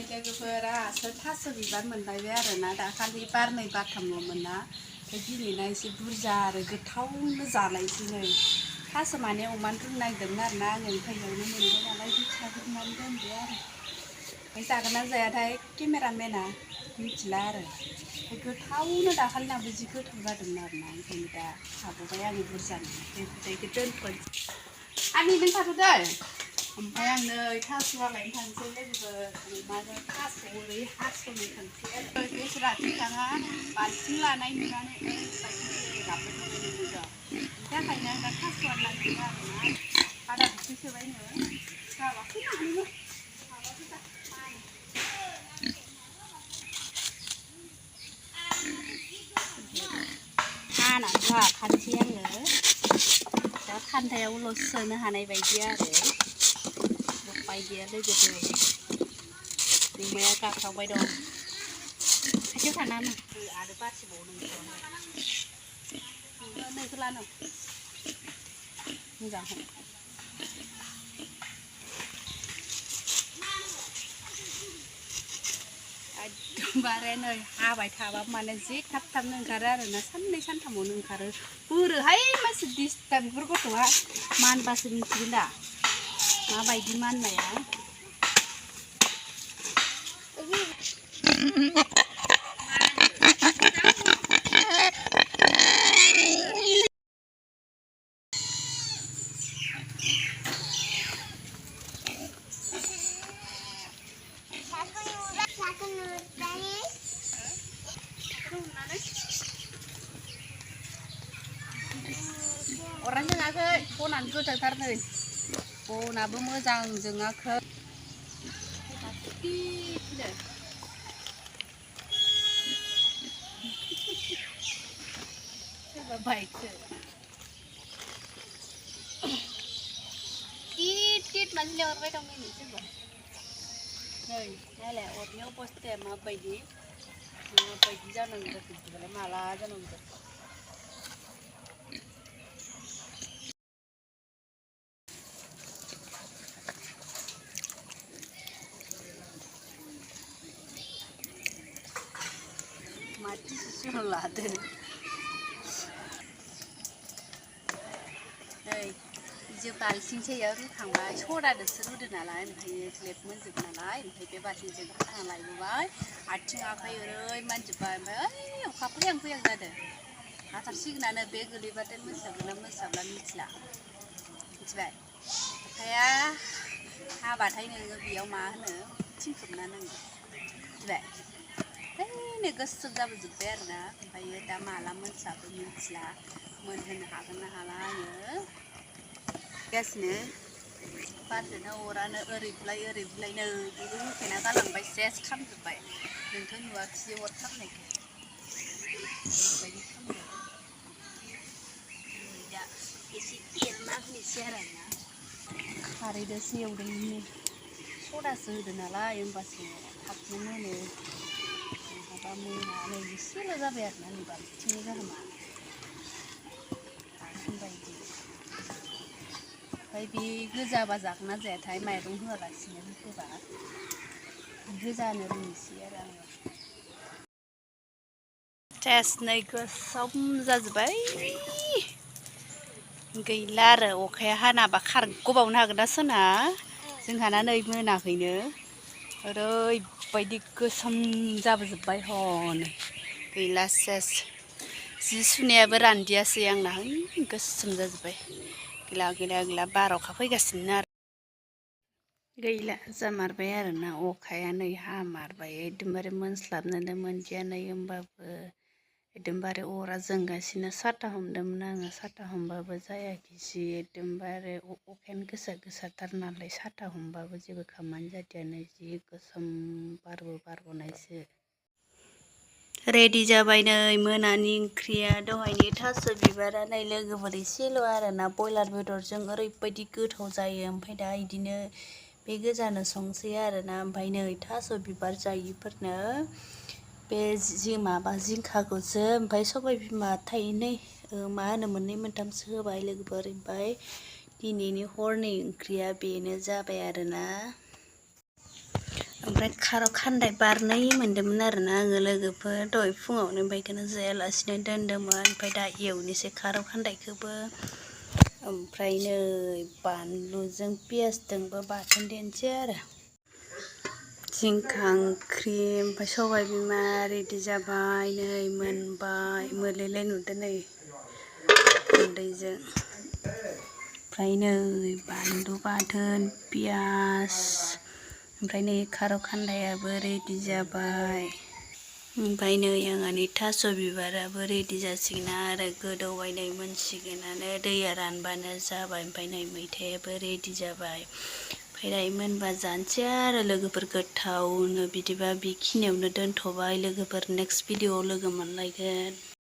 लोगोफोरा थास' बिबार मोनबाय आरोना दाखालि बारनै बारथामल'मोन ना दिनैना एसे बुरजा आरो गोथावनो जानायसै नै थास' माने अमानो रुनो नागिरदोंमोन आरोना आङो ओमफ्राय इयावनो मोनबाय नालाय गोखा गुरनानै दोनबाय आरो ओमफ्राय जागोन ना जायाथाय केमेरामेना मिथिला आरो गोथावनो दाखालिनाबो जि गोथाव जादोंमोन आरोना ओंखायनो दा लाबोबाय आङो बुरजानो बेखौ दोनथ'नोसै आंनि दोनथ'दो ओमफ्राय आं नै थास' हालायनो थांसै लोगोफोर अमाजों थास' ओरै हास'नो थांसै आरो बेसर आथिं थाङा बाल्थिं लानाय नुनानै ओरैबायदि गाबबाय थाबाय नोङो बिनि थाखायनो आं दा थास' हानो नागिरदों आरोना आदा बिथि सोबायनो जाबाखै मानोबो माबासो दा हानानै लाखानोसै आङो दा खान्थायावल'सो सोनो हानाय बायदि आरो उपाय गैया लोगोफोर अमाया गाख्रावबाय दं खाथियाव थानानै आरो बासिबावनो नोंखौ लानो मोजांहाय एकदमबारे नै हाबाय थाबा माने जि थाब थाबनो ओंखारो आरोना साननै सानथामावनो ओंखारो बोरोहाय मानसि दिसथाब बेफोर गथ'आ मानबासो मिथिगोन दा माबायदि माननाया अरानो जोङाखै बनानो गोथांथार नै बनाबो मोजां जोङाखै सोरबा बाइकसो टिट टिट मानसि लेंहरबाय दं नै सोरबा नै नायलाय अरनि अबस्थाया माबायदि जानांगौ जाखो बिदिबालाय माला जानांगौ जाखो माथिसो लादो नै जो बाल्थिंसेयाव रुखांबाय सदाजोंसो रुदो नालाय ओमफ्राय ग्लेब मोनजोबो नालाय ओमफ्राय बे बाल्थिंजों हाना लायबोबाय आथिं आखाइ ओरै मानजोब्बाय ओमफ्राय ओइ अखा फैहां फैहां जादों हाथारसिगोनानो बे गोलैबाथाय मोसागोन ना मोसाब्ला मिथिला मिथिबाय अखाया हाबाथाय नोङो बेयाव मा होनो थिंखोबना नांगौ मिथिबाय ओइनो गोसोम जाबोजोब्बाय आरोना ओमफ्रायो दा माला मोनसाबो मिथिला मोनहोनो हागोन ना हाला आङो गासिनो बारजोंनो अरानो ओरै बुलायनो बेबो होथेना गालांबाय सेस खामजोब्बाय नोंथ' नुवाखिसै अर खामनायखौ ओरैबायदि खामदों दा एसे एरना होनोसै आरो आंना खारैजोंसो एवदोंमोन सदासो होदो नालाय होमबासो थाबनो मोनो नङाबा मोना नै एसेल' जाबाय आरोना नै बाल्थिंनि गाहामा बायदि ओमफ्राय बे गोजाबा जागोन ना जायाथाय माइरं होआलासिनो होबा गोजानो रुनोसै आरो आङो टेस्ट नै गोसोम जाजोब्बाय गैला आरो अखाया हानाबा खारग'बावनो हागोन ना सोना जोंहाना नै मोनाखैनो ओरैबायदि गोसोम जाबोजोब्बाय हनै गैला सेस जि सुनायाबो रानदियासै आंना गोसोम जाजोब्बाय गैला बार अखा फैगासिनो आरो गैला जामारबाय आरोना अखाया नै हामारबाय एकदमबारे मोनस्लाबनोनो मोनदिया नै होमबाबो एकदमबारे अरा जोंगासिनो साथा हमदोंमोन आङो साथा हमबाबो जायाखिसै एकदमबारे अखायानो गोसाथार नालाय साथा हमबाबो जेबो खामानि जादियानो जि गोसोम बारबोनायसो रेडि जाबाय नै मोनानि ओंख्रिया दहायनि थास' बिबारा नै लोगोफोर एसेल' आरोना बयलार बेदरजों ओरैबायदि गोथाव जायो ओमफ्राय दा इदिनो बे गोजानो संसै आरोना ओमफ्राय नै थास' बिबार जायिफोरनो बे माबा जिंखाखौसो ओमफ्राय सबाय बिमा थाइनै मा होनो मोननै मोनथामसो होबाय लोगोफोर ओमफ्राय दिनैनि हरनि ओंख्रिया बेनो जाबाय आरोना ओमफ्राय खार' खान्दाय बारनै मोन्दोंमोन आरोना आङो लोगोफोर दहाय फुङावनो ओमफ्राय बेखौनो जायालासिनो दोन्दोंमोन ओमफ्राय दा एवनोसै खार' खान्दायखौबो ओमफ्राय नै बानलुजों पियासजोंबो बाथोन देनोसै आरो जिंखा ओंख्रि ओमफ्राय सबाय बिमा रेडि जाबाय नै मोनबाय मोलेले नुदों नै गुन्दैजों ओमफ्राय नै बानलु बाथोन पियास ओमफ्राय नै खार' खान्दायाबो रेडि जाबाय ओमफ्राय नै आंहानि थास' बिबाराबो रेडि जासिगोन आरो गोदौबाय नै मोनसिगोनानो दैया रानबानो जाबाय ओमफ्राय नै मैथायाबो रेडि जाबाय ओमफ्राय दायो मोनबा जानोसै आरो लोगोफोर गोथावनो बिदिबा बेखिनियावनो दोनथ'बाय लोगोफोर नेक्स्ट भिडिअआव लोगो मोनलायगोन।